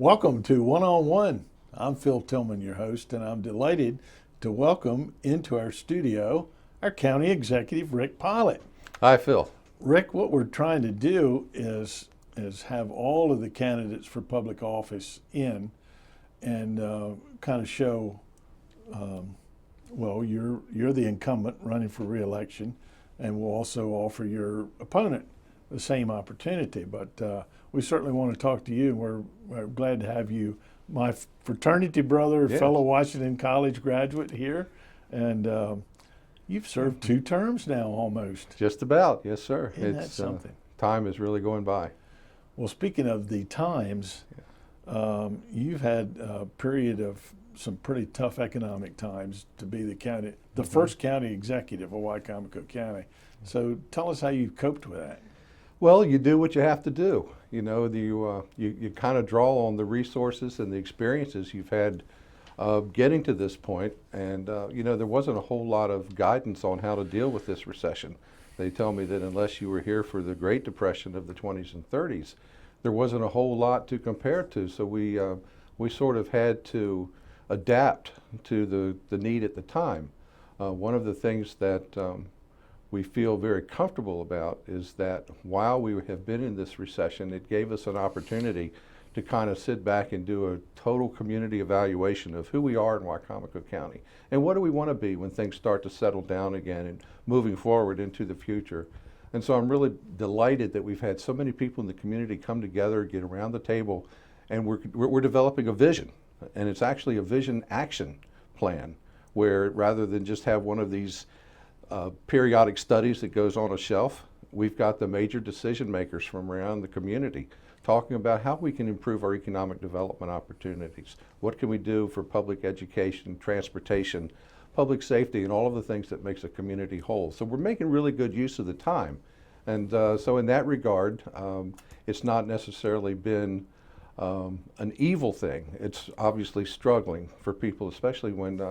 Welcome to One on One. I'm Phil Tillman, your host, and I'm delighted to welcome into our studio our County Executive, Rick Pollitt. Hi, Phil. Rick, what we're trying to do is have all of the candidates for public office in and kind of show, well, you're the incumbent running for re-election, and we'll also offer your opponent the same opportunity. But we certainly want to talk to you, and we're glad to have you, my fraternity brother, Yes. fellow Washington College graduate here, and you've served 2 terms now almost. Just about, yes, sir. Isn't that something? Time is really going by. Well, speaking of the times, you've had a period of some pretty tough economic times to be the first county executive of Wicomico County. So tell us how you coped with that. Well, you do what you have to do. You know, you kind of draw on the resources and the experiences you've had getting to this point. And, there wasn't a whole lot of guidance on how to deal with this recession. They tell me that unless you were here for the Great Depression of the 20s and 30s, there wasn't a whole lot to compare to. So we sort of had to adapt to the need at the time. One of the things that we feel very comfortable about is that while we have been in this recession, it gave us an opportunity to kind of sit back and do a total community evaluation of who we are in Wicomico County and what do we want to be when things start to settle down again and moving forward into the future. And so I'm really delighted that we've had so many people in the community come together, get around the table, and we're developing a vision. And it's actually a vision action plan where rather than just have one of these periodic studies that goes on a shelf, we've got the major decision makers from around the community talking about how we can improve our economic development opportunities. What can we do for public education, transportation, public safety, and all of the things that makes a community whole. So we're making really good use of the time. And so in that regard, it's not necessarily been an evil thing. It's obviously struggling for people, especially when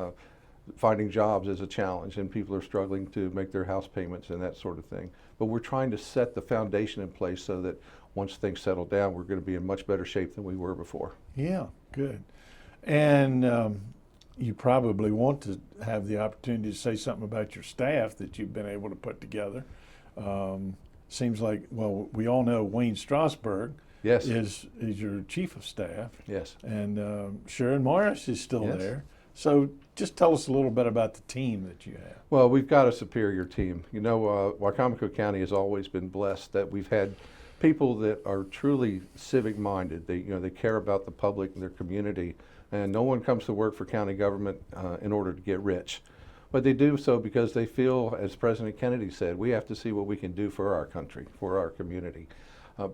finding jobs is a challenge and people are struggling to make their house payments and that sort of thing. But we're trying to set the foundation in place so that once things settle down, we're going to be in much better shape than we were before. Yeah, good. And you probably want to have the opportunity to say something about your staff that you've been able to put together. Seems like, well, we all know Wayne Strasburg Yes. is your chief of staff. Yes. And Sharon Morris is still Yes. there. So just tell us a little bit about the team that you have. Well, we've got a superior team. You know, Wicomico County has always been blessed that we've had people that are truly civic minded. They care about the public and their community, and no one comes to work for county government in order to get rich. But they do so because they feel, as President Kennedy said, we have to see what we can do for our country, for our community.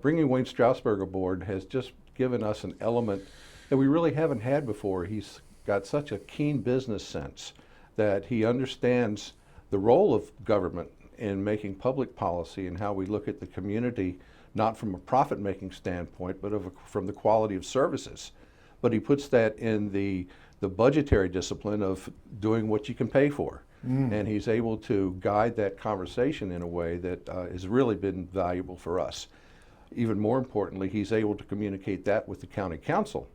Bringing Wayne Strasburg aboard has just given us an element that we really haven't had before. He's got such a keen business sense that he understands the role of government in making public policy and how we look at the community, not from a profit-making standpoint, but from the quality of services. But he puts that in the budgetary discipline of doing what you can pay for. And he's able to guide that conversation in a way that has really been valuable for us. Even more importantly, he's able to communicate that with the county council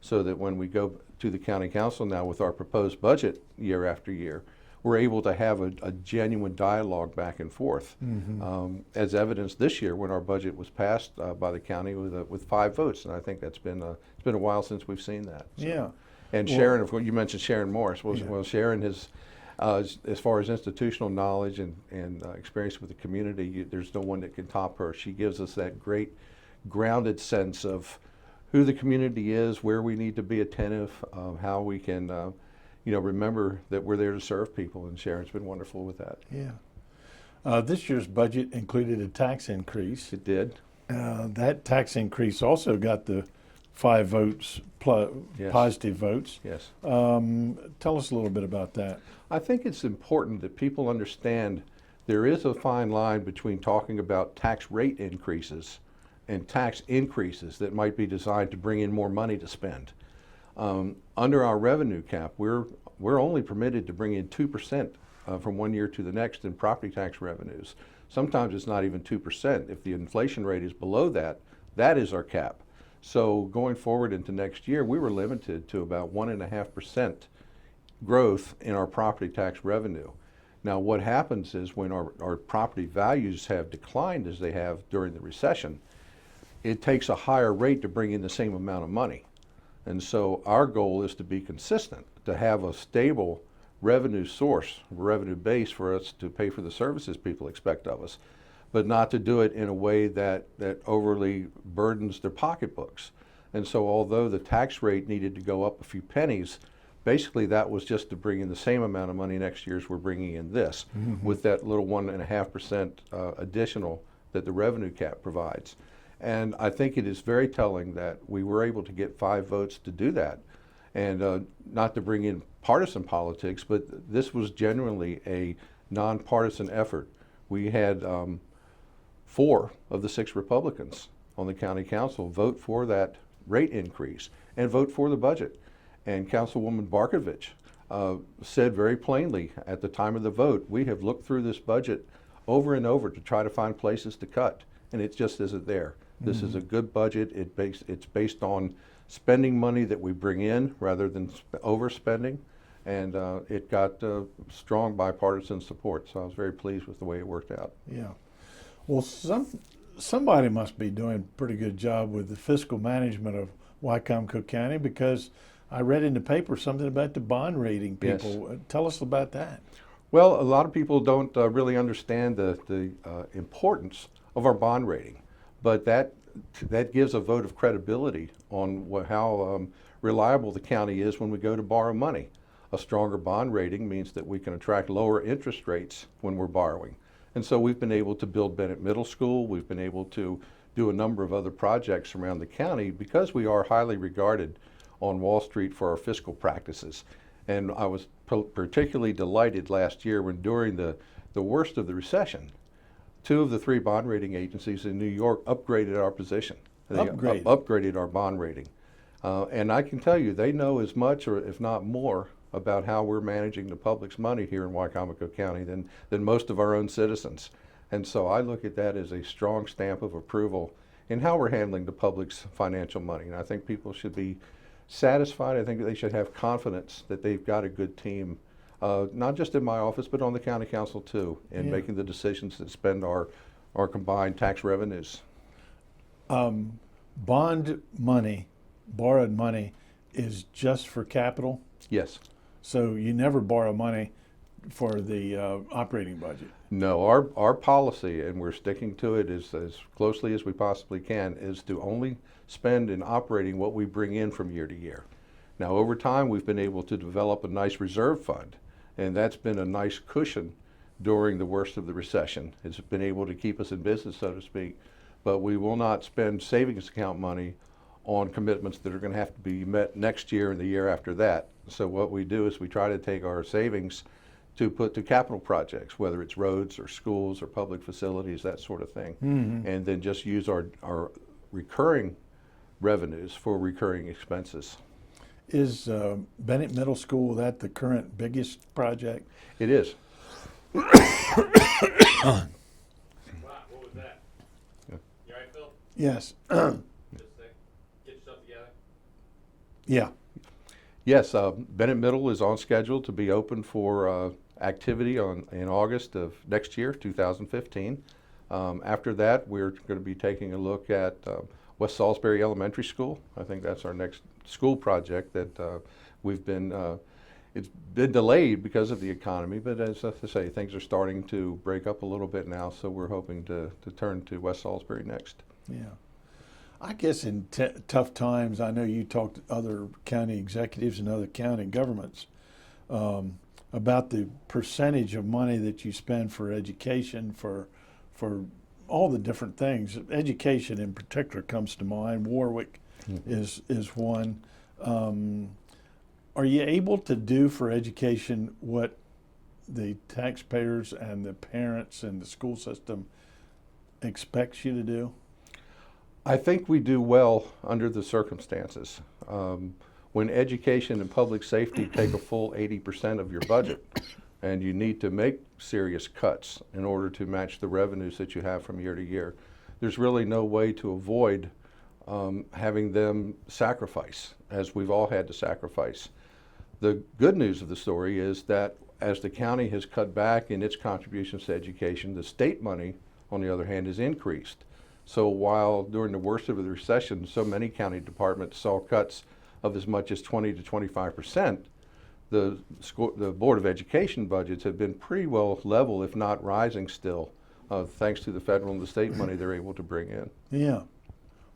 so that when we go to the county council now with our proposed budget year after year, we're able to have a genuine dialogue back and forth. As evidenced this year when our budget was passed by the county with 5 votes, and I think it's been a while since we've seen that. So. Yeah. And Well, Sharon, of course, you mentioned Sharon Morris. Well, Yeah. well Sharon has, as far as institutional knowledge and experience with the community, there's no one that can top her. She gives us that great grounded sense of who the community is, where we need to be attentive, how we can remember that we're there to serve people, and Sharon's been wonderful with that. Yeah. This year's budget included a tax increase. It did. That tax increase also got the 5 votes plus Yes. positive votes. Yes. Tell us a little bit about that. I think it's important that people understand there is a fine line between talking about tax rate increases and tax increases that might be designed to bring in more money to spend. Under our revenue cap, we're only permitted to bring in 2% from one year to the next in property tax revenues. Sometimes it's not even 2%. If the inflation rate is below that, that is our cap. So going forward into next year, we were limited to about 1.5% growth in our property tax revenue. Now what happens is when our property values have declined as they have during the recession, it takes a higher rate to bring in the same amount of money. And so our goal is to be consistent, to have a stable revenue source, revenue base for us to pay for the services people expect of us, but not to do it in a way that overly burdens their pocketbooks. And so although the tax rate needed to go up a few pennies, basically that was just to bring in the same amount of money next year as we're bringing in this, with that little 1.5% additional that the revenue cap provides. And I think it is very telling that we were able to get 5 votes to do that. And not to bring in partisan politics, but this was genuinely a nonpartisan effort. We had 4 of the 6 Republicans on the county council vote for that rate increase and vote for the budget. And Councilwoman Barkovich said very plainly at the time of the vote, we have looked through this budget over and over to try to find places to cut, and it just isn't there. This is a good budget. It's based on spending money that we bring in rather than overspending, and it got strong bipartisan support. So I was very pleased with the way it worked out. Yeah. Well, somebody must be doing a pretty good job with the fiscal management of Wicomico County, because I read in the paper something about the bond rating people. Yes. Tell us about that. Well, a lot of people don't really understand the importance of our bond rating, but that gives a vote of credibility on how reliable the county is when we go to borrow money. A stronger bond rating means that we can attract lower interest rates when we're borrowing. And so we've been able to build Bennett Middle School. We've been able to do a number of other projects around the county because we are highly regarded on Wall Street for our fiscal practices. And I was particularly delighted last year when during the worst of the recession, 2 of the 3 bond rating agencies in New York upgraded our position. They upgraded our bond rating. And I can tell you, they know as much, or if not more, about how we're managing the public's money here in Wicomico County than most of our own citizens. And so I look at that as a strong stamp of approval in how we're handling the public's financial money. And I think people should be satisfied. I think they should have confidence that they've got a good team, not just in my office, but on the county council too, in making the decisions that spend our combined tax revenues. Bond money, borrowed money, is just for capital? Yes. So you never borrow money for the operating budget? No, our policy, and we're sticking to it as closely as we possibly can, is to only spend in operating what we bring in from year to year. Now, over time, we've been able to develop a nice reserve fund, and that's been a nice cushion during the worst of the recession. It's been able to keep us in business, so to speak, but we will not spend savings account money on commitments that are going to have to be met next year and the year after that. So what we do is we try to take our savings to put to capital projects, whether it's roads or schools or public facilities, that sort of thing, and then just use our recurring revenues for recurring expenses. Is Bennett Middle School, that the current biggest project? It is. Wow, what was that? Yeah. You all right, Phil? Yes. Just a sec. Get yourself together. Yeah. Yes, Bennett Middle is on schedule to be open for activity in August of next year, 2015. After that, we're going to be taking a look at West Salisbury Elementary School. I think that's our next school project that we've been, it's been delayed because of the economy, but as I say, things are starting to break up a little bit now, so we're hoping to turn to West Salisbury next. Yeah. I guess in tough times, I know you talked to other county executives and other county governments about the percentage of money that you spend for education, for all the different things. Education in particular comes to mind. Warwick is one. Are you able to do for education what the taxpayers and the parents and the school system expects you to do? I think we do well under the circumstances. When education and public safety take a full 80% of your budget, and you need to make serious cuts in order to match the revenues that you have from year to year, there's really no way to avoid having them sacrifice, as we've all had to sacrifice. The good news of the story is that as the county has cut back in its contributions to education, the state money, on the other hand, has increased. So while during the worst of the recession, so many county departments saw cuts of as much as 20 to 25%, the Board of Education budgets have been pretty well level, if not rising still, thanks to the federal and the state money they're able to bring in. Yeah.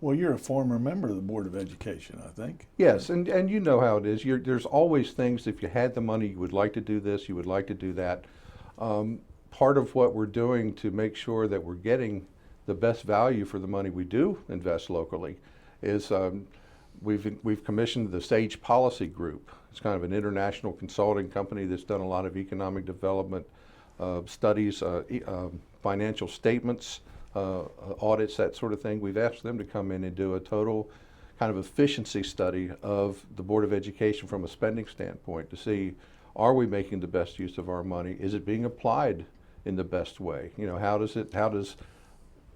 Well, you're a former member of the Board of Education, I think. Yes, and you know how it is. There's always things, if you had the money, you would like to do this, you would like to do that. Part of what we're doing to make sure that we're getting the best value for the money we do invest locally is we've commissioned the SAGE Policy Group. It's kind of an international consulting company that's done a lot of economic development studies, financial statements, audits, that sort of thing. We've asked them to come in and do a total kind of efficiency study of the Board of Education from a spending standpoint to see, are we making the best use of our money? Is it being applied in the best way? You know, how does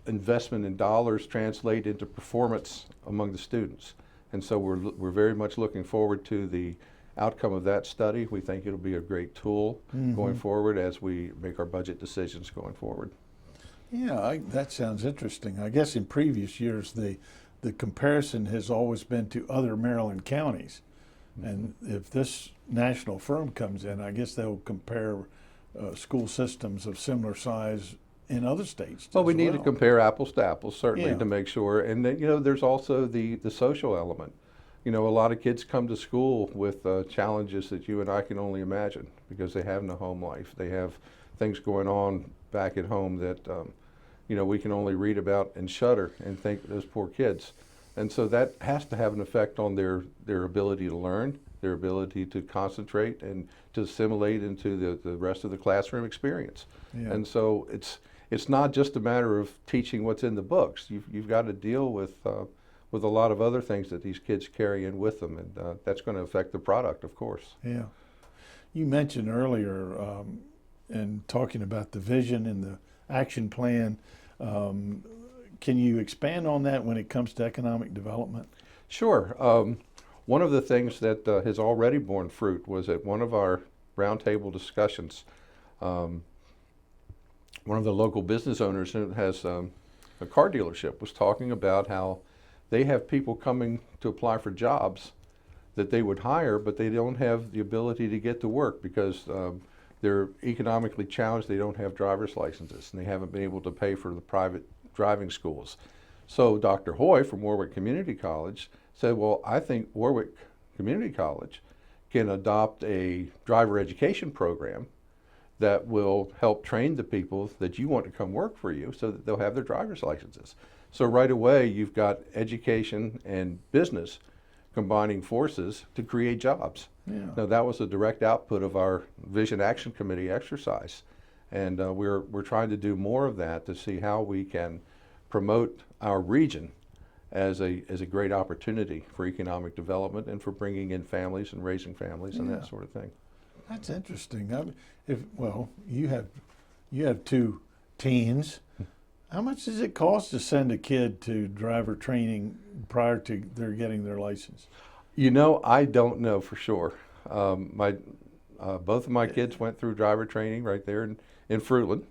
investment in dollars translate into performance among the students? And so we're very much looking forward to the outcome of that study. We think it'll be a great tool going forward as we make our budget decisions going forward. Yeah, that sounds interesting. I guess in previous years, the comparison has always been to other Maryland counties. And if this national firm comes in, I guess they'll compare school systems of similar size in other states. Well, we need to compare apples to apples, certainly, Yeah. to make sure. And then, you know, there's also the social element. You know, a lot of kids come to school with challenges that you and I can only imagine because they have no home life. They have things going on back at home that, you know, we can only read about and shudder and think those poor kids. And so that has to have an effect on their ability to learn, their ability to concentrate and to assimilate into the rest of the classroom experience. Yeah. And so it's not just a matter of teaching what's in the books. You've got to deal with a lot of other things that these kids carry in with them, and that's going to affect the product, of course. Yeah. You mentioned earlier in talking about the vision and the action plan, can you expand on that when it comes to economic development? Sure. One of the things that has already borne fruit was at one of our roundtable discussions, one of the local business owners who has a car dealership was talking about how they have people coming to apply for jobs that they would hire, but they don't have the ability to get to work because they're economically challenged. They don't have driver's licenses, and they haven't been able to pay for the private driving schools. So Dr. Hoy from Warwick Community College said, well, I think Warwick Community College can adopt a driver education program that will help train the people that you want to come work for you so that they'll have their driver's licenses. So right away, you've got education and business combining forces to create jobs. Yeah. Now, that was a direct output of our Vision Action Committee exercise. And we're trying to do more of that to see how we can promote our region as a great opportunity for economic development and for bringing in families and raising families and that sort of thing. That's interesting. You have two teens. How much does it cost to send a kid to driver training prior to their getting their license? You know, I don't know for sure. Both of my kids went through driver training right there in Fruitland.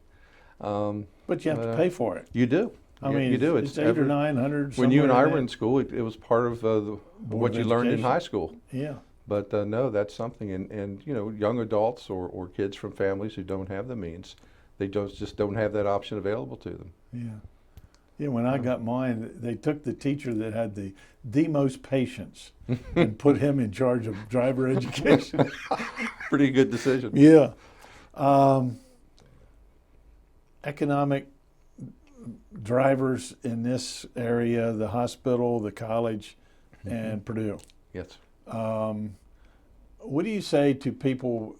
But you have to pay for it. You do. I mean, you do. It's 800 or 900. When you and I somewhere were in in school, it was part of what you learned in Education. high school. Yeah. But no, that's something. And you know, young adults or kids from families who don't have the means, they just don't have that option available to them. Yeah. Yeah, when I got mine, they took the teacher that had the most patience and put him in charge of driver education. Pretty good decision. Yeah. Economic drivers in this area, the hospital, the college, and Purdue. Yes. What do you say to people,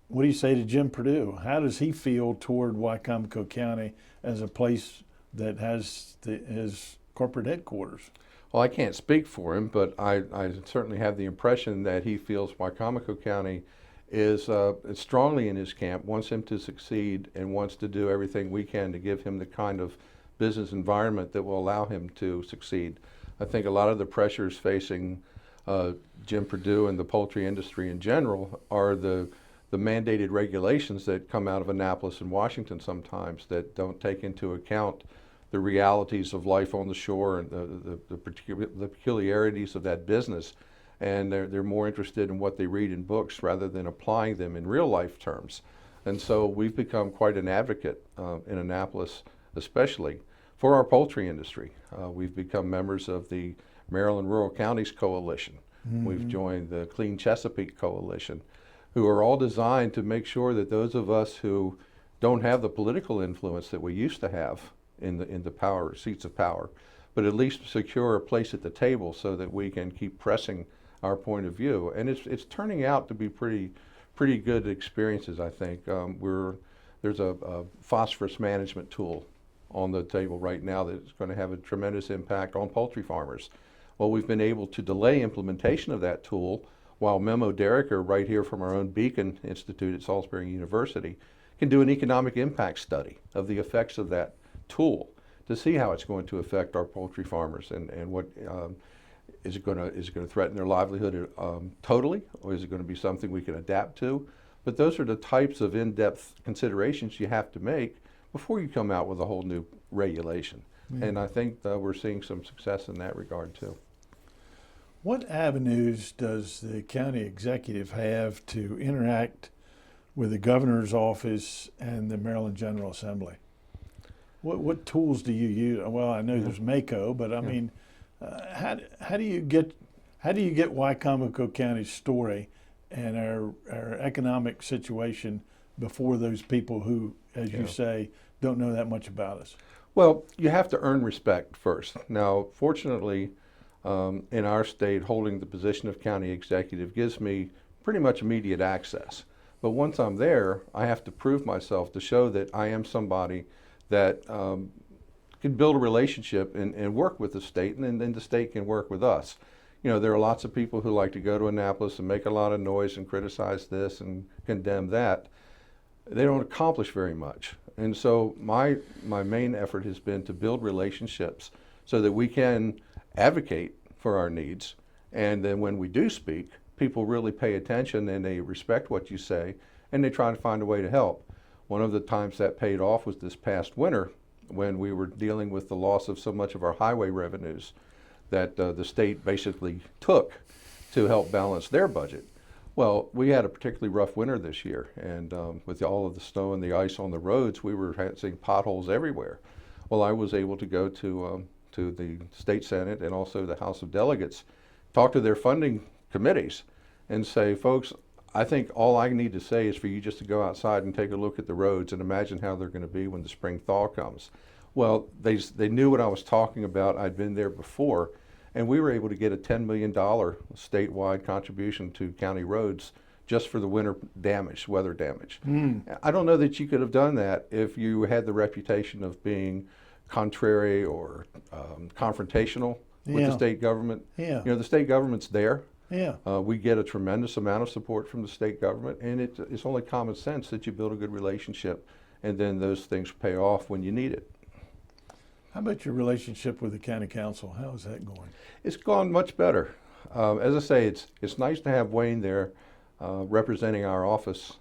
what do you say to Jim Purdue? How does he feel toward Wicomico County as a place that has his corporate headquarters? Well, I can't speak for him, but I certainly have the impression that he feels Wicomico County is strongly in his camp, wants him to succeed, and wants to do everything we can to give him the kind of business environment that will allow him to succeed. I think a lot of the pressures facing Jim Perdue and the poultry industry in general are the mandated regulations that come out of Annapolis and Washington sometimes that don't take into account the realities of life on the shore and the peculiarities of that business. And they're more interested in what they read in books rather than applying them in real life terms. And so we've become quite an advocate in Annapolis, especially for our poultry industry. We've become members of the Maryland Rural Counties Coalition. We've joined the Clean Chesapeake Coalition, who are all designed to make sure that those of us who don't have the political influence that we used to have in the power seats of power, but at least secure a place at the table so that we can keep pressing our point of view. And it's turning out to be pretty good experiences, I think. There's a phosphorus management tool on the table right now that's going to have a tremendous impact on poultry farmers. Well, we've been able to delay implementation of that tool while Memo Derricker, right here from our own Beacon Institute at Salisbury University, can do an economic impact study of the effects of that tool to see how it's going to affect our poultry farmers and what is it going to threaten their livelihood totally, or is it going to be something we can adapt to? But those are the types of in-depth considerations you have to make before you come out with a whole new regulation. And I think we're seeing some success in that regard too. What avenues does the county executive have to interact with the governor's office and the Maryland General Assembly? What tools do you use? Well, I know there's MACO, but I mean, how do you get Wicomico County's story and our economic situation before those people who, as you say, don't know that much about us? Well, you have to earn respect first. Now, fortunately, in our state, holding the position of county executive gives me pretty much immediate access. But once I'm there, I have to prove myself to show that I am somebody that can build a relationship and work with the state, and then the state can work with us. You know, there are lots of people who like to go to Annapolis and make a lot of noise and criticize this and condemn that. They don't accomplish very much. And so my main effort has been to build relationships so that we can advocate for our needs. And then when we do speak, people really pay attention and they respect what you say and they try to find a way to help. One of the times that paid off was this past winter when we were dealing with the loss of so much of our highway revenues that the state basically took to help balance their budget. Well, we had a particularly rough winter this year, and with all of the snow and the ice on the roads, we were seeing potholes everywhere. Well, I was able to go to the State Senate and also the House of Delegates, talk to their funding committees, and say, folks, I think all I need to say is for you just to go outside and take a look at the roads and imagine how they're going to be when the spring thaw comes. Well, they knew what I was talking about. I'd been there before, and we were able to get a $10 million statewide contribution to county roads just for the winter damage, weather damage. I don't know that you could have done that if you had the reputation of being contrary or confrontational with the state government. You know, the state government's there. We get a tremendous amount of support from the state government, and it's only common sense that you build a good relationship, and then those things pay off when you need it. How about your relationship with the county council? How is that going? It's gone much better. As I say, it's nice to have Wayne there representing our office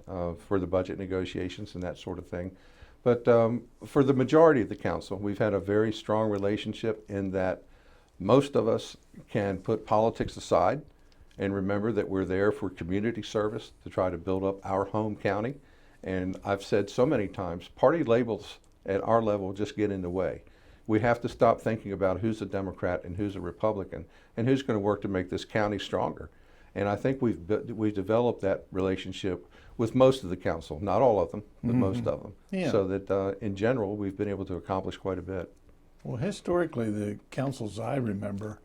for the budget negotiations and that sort of thing. But for the majority of the council, we've had a very strong relationship in that most of us can put politics aside and remember that we're there for community service to try to build up our home county. And I've said so many times, party labels at our level just get in the way. We have to stop thinking about who's a Democrat and who's a Republican and who's going to work to make this county stronger. And I think we've developed that relationship with most of the council, not all of them, but most of them, so that in general we've been able to accomplish quite a bit. Well, historically, the councils I remember,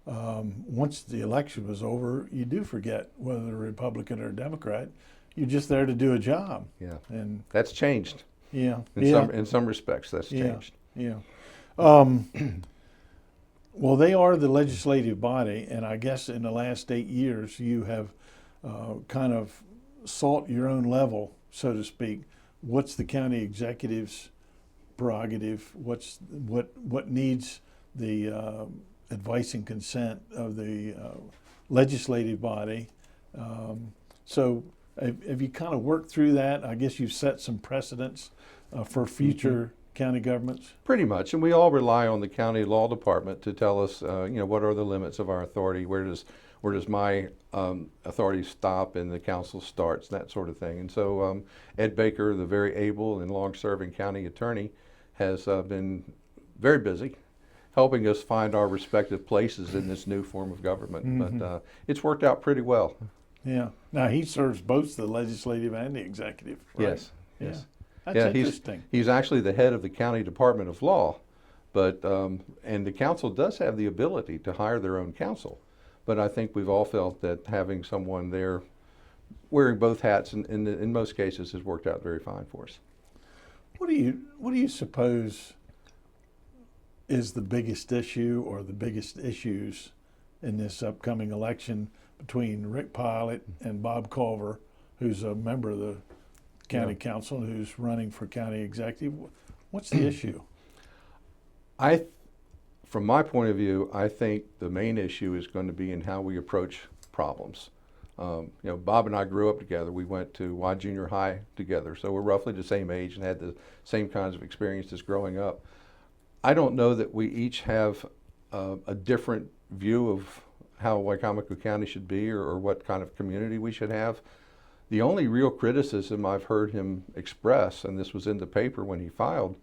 once the election was over, you do forget whether a Republican or a Democrat. You're just there to do a job. Yeah, and that's changed. Yeah, in some respects, that's changed. Well, they are the legislative body, and I guess in the last 8 years you have kind of sought your own level, so to speak. What's the county executive's prerogative? What needs the advice and consent of the legislative body? So have you kind of worked through that? I guess you've set some precedents for future county governments. Pretty much, and we all rely on the county law department to tell us, what are the limits of our authority? Where does my authority stop and the council starts? That sort of thing. And so Ed Baker, the very able and long-serving county attorney, has been very busy helping us find our respective places in this new form of government. But it's worked out pretty well. Yeah. Now he serves both the legislative and the executive. Right? Yes. Yeah. Yes. That's Yeah, interesting. he's actually the head of the county department of law, but and the council does have the ability to hire their own counsel. But I think we've all felt that having someone there wearing both hats in most cases has worked out very fine for us. What do you suppose is the biggest issue or the biggest issues in this upcoming election between Rick Pollitt and Bob Culver, who's a member of the county council and who's running for county executive? What's the issue? From my point of view, I think the main issue is going to be in how we approach problems. Bob and I grew up together. We went to Y Junior High together, so we're roughly the same age and had the same kinds of experiences growing up. I don't know that we each have a different view of how Wicomico County should be or what kind of community we should have. The only real criticism I've heard him express, and this was in the paper when he filed,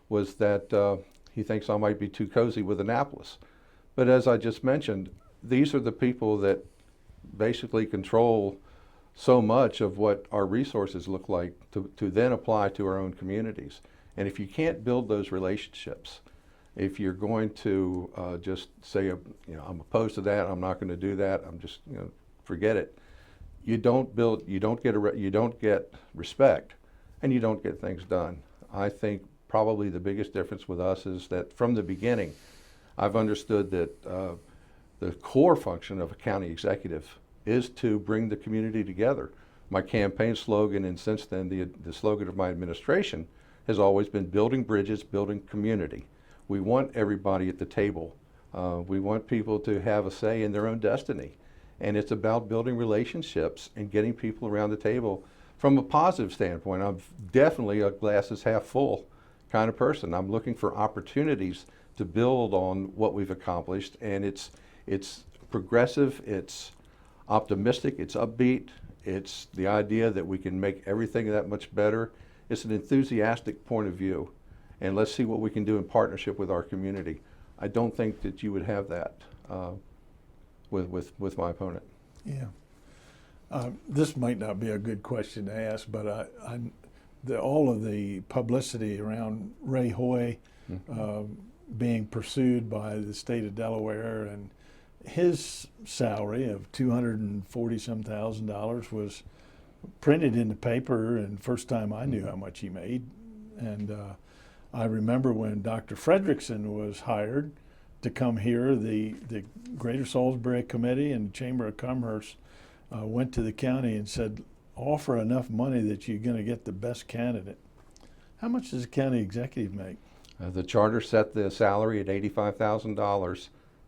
was that he thinks I might be too cozy with Annapolis. But as I just mentioned, these are the people that basically control so much of what our resources look like to then apply to our own communities. And if you can't build those relationships, if you're going to just say, I'm opposed to that, I'm not going to do that, I'm just, forget it. You don't get respect, and you don't get things done. I think probably the biggest difference with us is that from the beginning, I've understood that the core function of a county executive is to bring the community together. My campaign slogan, and since then the slogan of my administration, has always been building bridges, building community. We want everybody at the table. We want people to have a say in their own destiny. And it's about building relationships and getting people around the table from a positive standpoint. I'm definitely a glass is half full kind of person. I'm looking for opportunities to build on what we've accomplished, and it's progressive, it's optimistic, it's upbeat, it's the idea that we can make everything that much better. It's an enthusiastic point of view, and let's see what we can do in partnership with our community. I don't think that you would have that with my opponent. Yeah. This might not be a good question to ask, but all of the publicity around Ray Hoy being pursued by the state of Delaware, and his salary of $240,000 was printed in the paper, and first time I knew how much he made. And I remember when Dr. Fredrickson was hired to come here, the Greater Salisbury Committee and Chamber of Commerce went to the county and said, offer enough money that you're going to get the best candidate. How much does a county executive make? The charter set the salary at $85,000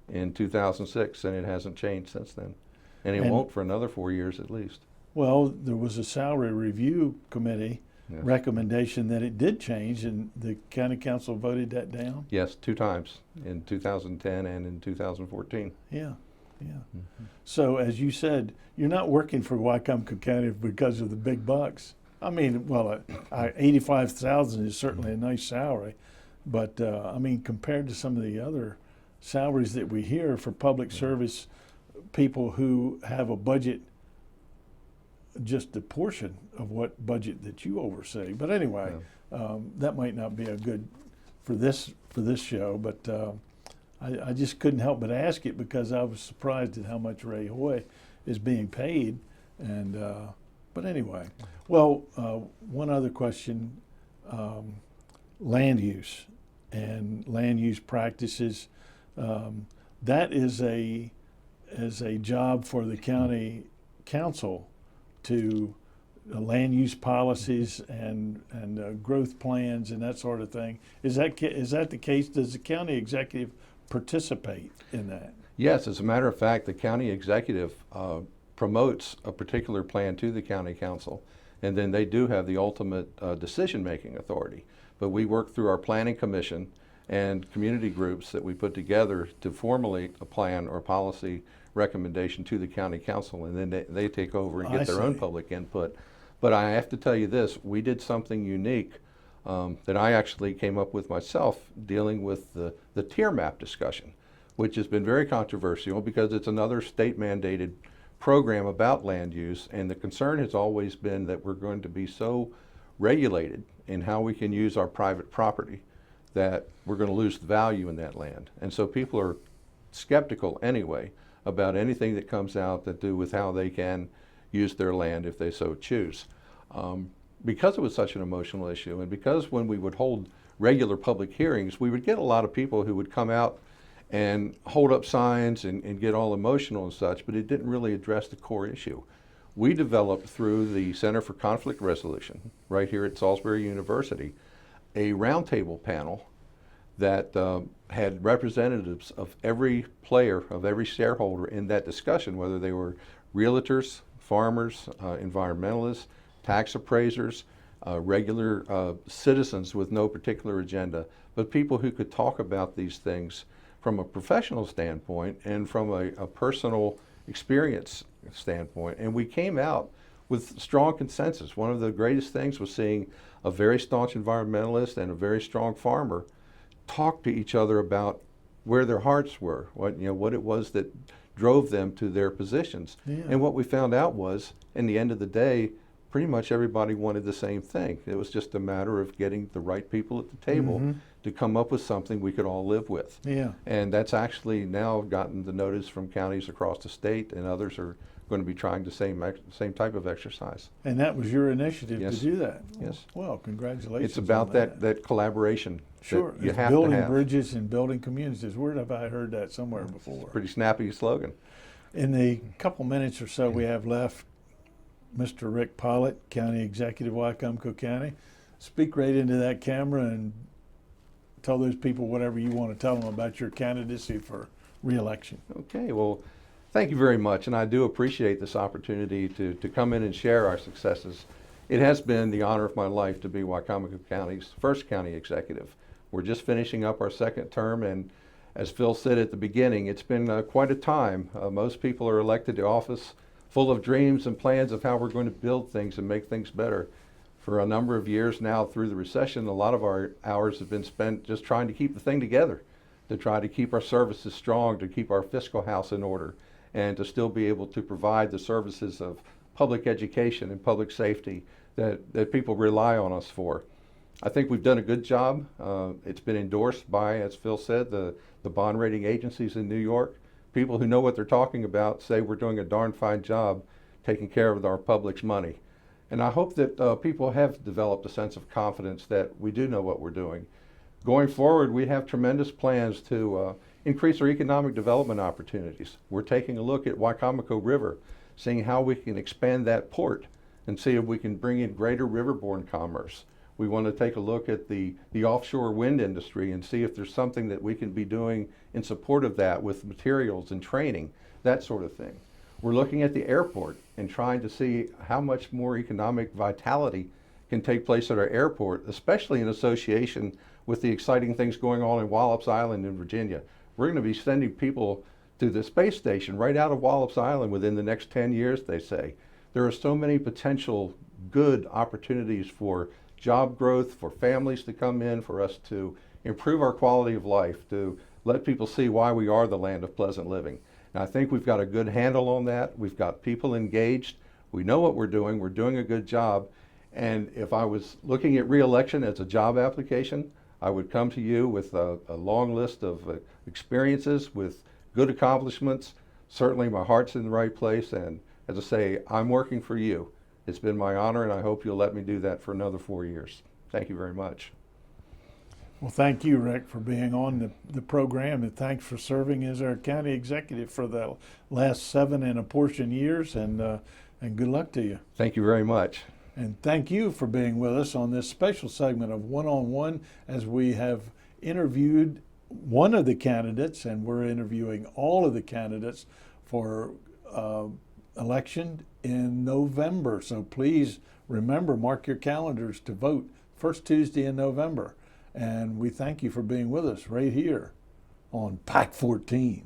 in 2006, and it hasn't changed since then. And it won't for another 4 years at least. Well, there was a salary review committee recommendation that it did change, and the county council voted that down? Yes, 2 times, in 2010 and in 2014. Yeah. So as you said, you're not working for Wicomico County because of the big bucks. I mean, well, $85,000 is certainly a nice salary, but I mean, compared to some of the other salaries that we hear for public service people who have a budget, just a portion of what budget that you oversee. But anyway, that might not be a good for this show, but I just couldn't help but ask it because I was surprised at how much Ray Hoy is being paid. And but anyway, well, one other question: land use and land use practices. That is a job for the county council to land use policies and growth plans and that sort of thing. Is that the case? Does the county executive participate in that? Yes, as a matter of fact, the county executive promotes a particular plan to the county council, and then they do have the ultimate decision-making authority. But we work through our planning commission and community groups that we put together to formulate a plan or policy recommendation to the county council, and then they take over and get their own public input. But I have to tell you this, we did something unique that I actually came up with myself, dealing with the tier map discussion, which has been very controversial because it's another state mandated program about land use, and the concern has always been that we're going to be so regulated in how we can use our private property that we're going to lose the value in that land. And so people are skeptical anyway about anything that comes out that do with how they can use their land if they so choose. Because it was such an emotional issue, and because when we would hold regular public hearings, we would get a lot of people who would come out and hold up signs and get all emotional and such, but it didn't really address the core issue. We developed through the Center for Conflict Resolution right here at Salisbury University a roundtable panel that had representatives of every player, of every shareholder in that discussion, whether they were realtors, farmers, environmentalists, tax appraisers, regular citizens with no particular agenda, but people who could talk about these things from a professional standpoint and from a personal experience standpoint. And we came out with strong consensus. One of the greatest things was seeing a very staunch environmentalist and a very strong farmer talk to each other about where their hearts were, what it was that drove them to their positions. Yeah. And what we found out was, in the end of the day, pretty much everybody wanted the same thing. It was just a matter of getting the right people at the table to come up with something we could all live with. Yeah. And that's actually now gotten the notice from counties across the state, and others are going to be trying the same type of exercise. And that was your initiative Yes. to do that? Yes. Well, congratulations. It's about on that collaboration Sure. that you It's have building to have. bridges and building communities. Where have I heard that somewhere before? Pretty snappy slogan. In the couple minutes or so we have left, Mr. Rick Pollitt, County Executive, Wicomico County, speak right into that camera and tell those people whatever you want to tell them about your candidacy for re-election. Okay, well, thank you very much, and I do appreciate this opportunity to come in and share our successes. It has been the honor of my life to be Wicomico County's first county executive. We're just finishing up our second term, and as Phil said at the beginning, it's been quite a time. Most people are elected to office full of dreams and plans of how we're going to build things and make things better. For a number of years now through the recession, a lot of our hours have been spent just trying to keep the thing together, to try to keep our services strong, to keep our fiscal house in order, and to still be able to provide the services of public education and public safety that people rely on us for. I think we've done a good job. It's been endorsed by, as Phil said, the bond rating agencies in New York. People who know what they're talking about say we're doing a darn fine job taking care of our public's money. And I hope that people have developed a sense of confidence that we do know what we're doing. Going forward, we have tremendous plans to increase our economic development opportunities. We're taking a look at Wicomico River, seeing how we can expand that port and see if we can bring in greater riverborne commerce. We want to take a look at the offshore wind industry and see if there's something that we can be doing in support of that with materials and training, that sort of thing. We're looking at the airport and trying to see how much more economic vitality can take place at our airport, especially in association with the exciting things going on in Wallops Island in Virginia. We're going to be sending people to the space station right out of Wallops Island within the next 10 years, they say. There are so many potential good opportunities for job growth, for families to come in, for us to improve our quality of life, to let people see why we are the land of pleasant living. And I think we've got a good handle on that. We've got people engaged. We know what we're doing a good job. And if I was looking at re-election as a job application, I would come to you with a long list of experiences with good accomplishments. Certainly my heart's in the right place, and as I say, I'm working for you. It's been my honor, and I hope you'll let me do that for another 4 years. Thank you very much. Well, thank you, Rick, for being on the program, and thanks for serving as our county executive for the last 7 and a portion years, and good luck to you. Thank you very much. And thank you for being with us on this special segment of One on One, as we have interviewed one of the candidates, and we're interviewing all of the candidates for election in November. So please remember, mark your calendars to vote first Tuesday in November. And we thank you for being with us right here on PAC 14.